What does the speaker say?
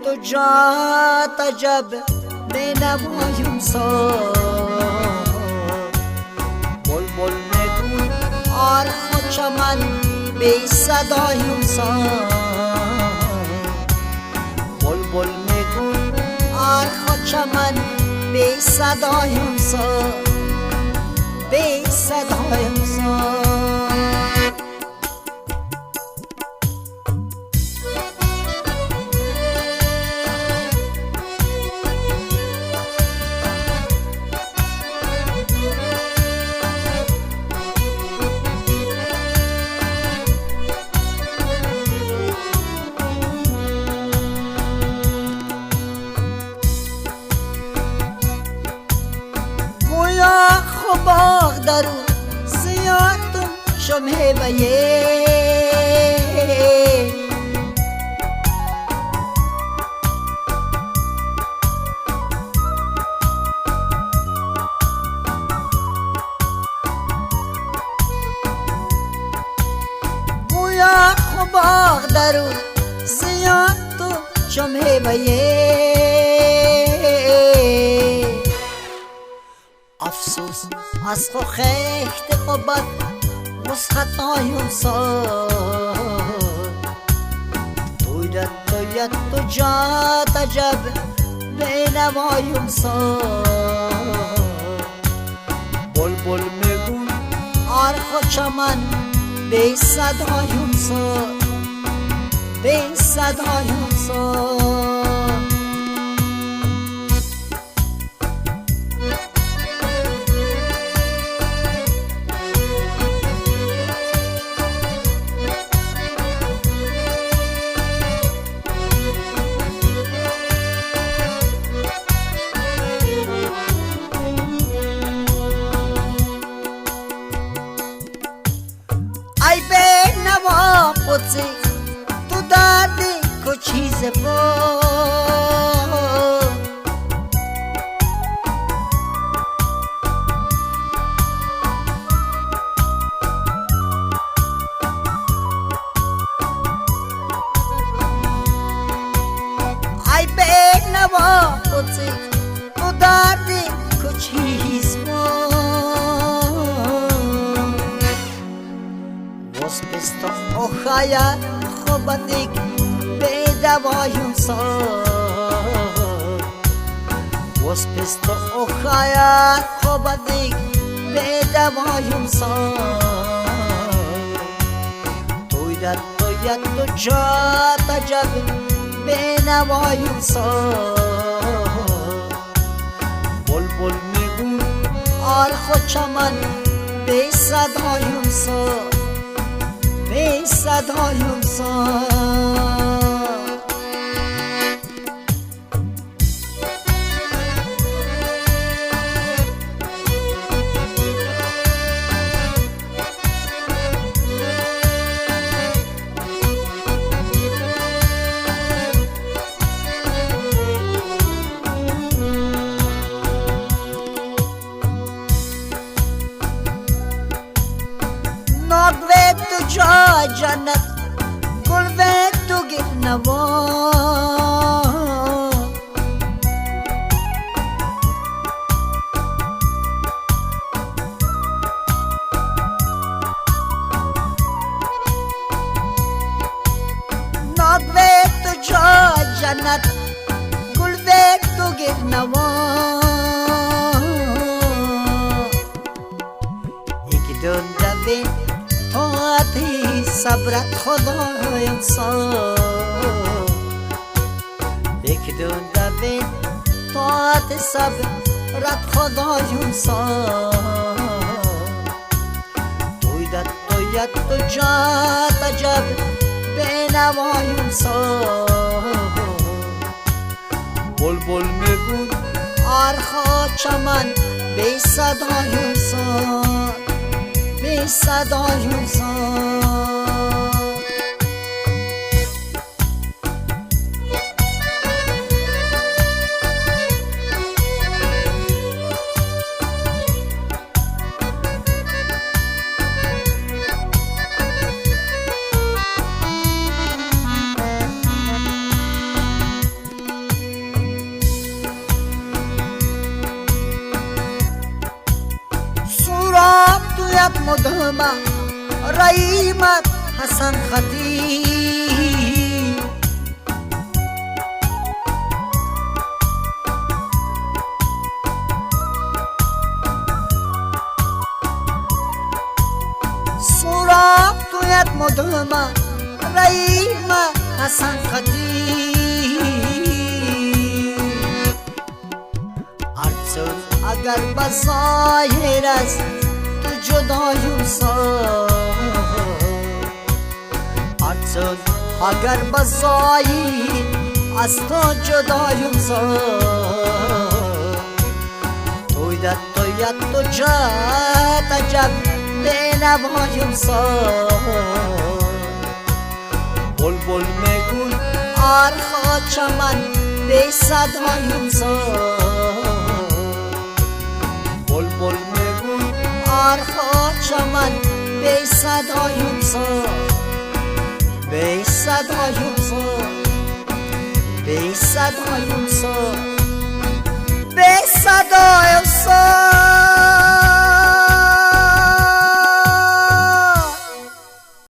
تو جات عجب بنوایم سار بلبل میگوی آرخ و چمن بی صدایم سار بلبل میگوی آرخ و چمن بی صدایم سار بی صدایم سار باغ درو زیادم شمه بیه گویا خو باغ درو زیادم شمه بیه افسوس از خو خیخت قبط مسخطایم سار تویت تو جات عجب بنوایم سار بلبل میگوی آرخ و چمن بی صدایم سار بی صدایم سار ای به نوا پوچی تو دادی کو چیز با ای به نوا پوچی تو دادی کو چیز با بست آخایا خوبتیک به دوایم سار بست آخایا خوبتیک به دوایم سار تویت تو جات عجب به نوایم سار بلبل میگوی آرخ و چمن به صدایم سار بی صدایم سار ناگوه تو جا جنت گلوه تو گیر نوا ناگوه تو جا جنت گلوه تو گیر نوا یک دون دوی طاعتی صبرت خدایم سار یک دون دوی طاعت صبرت خدایم سار تویت تو جات عجب بنوایم سار بلبل میگوی آرخ و چمن بی صدایم سار بی صدایم سار تویت مدهمه رایمت حسن خطی سوراب تویت مدهمه رایمت حسن خطی اگر بظاهر از تو جدایم ارچد اگر بظاهر از تو جدایم تویت تو جات عجب بنوایم بلبل میگون آرخا چمن بی صدایم بلبل میگون آرخا چمن بی صدایم بی صدایم بی صدایم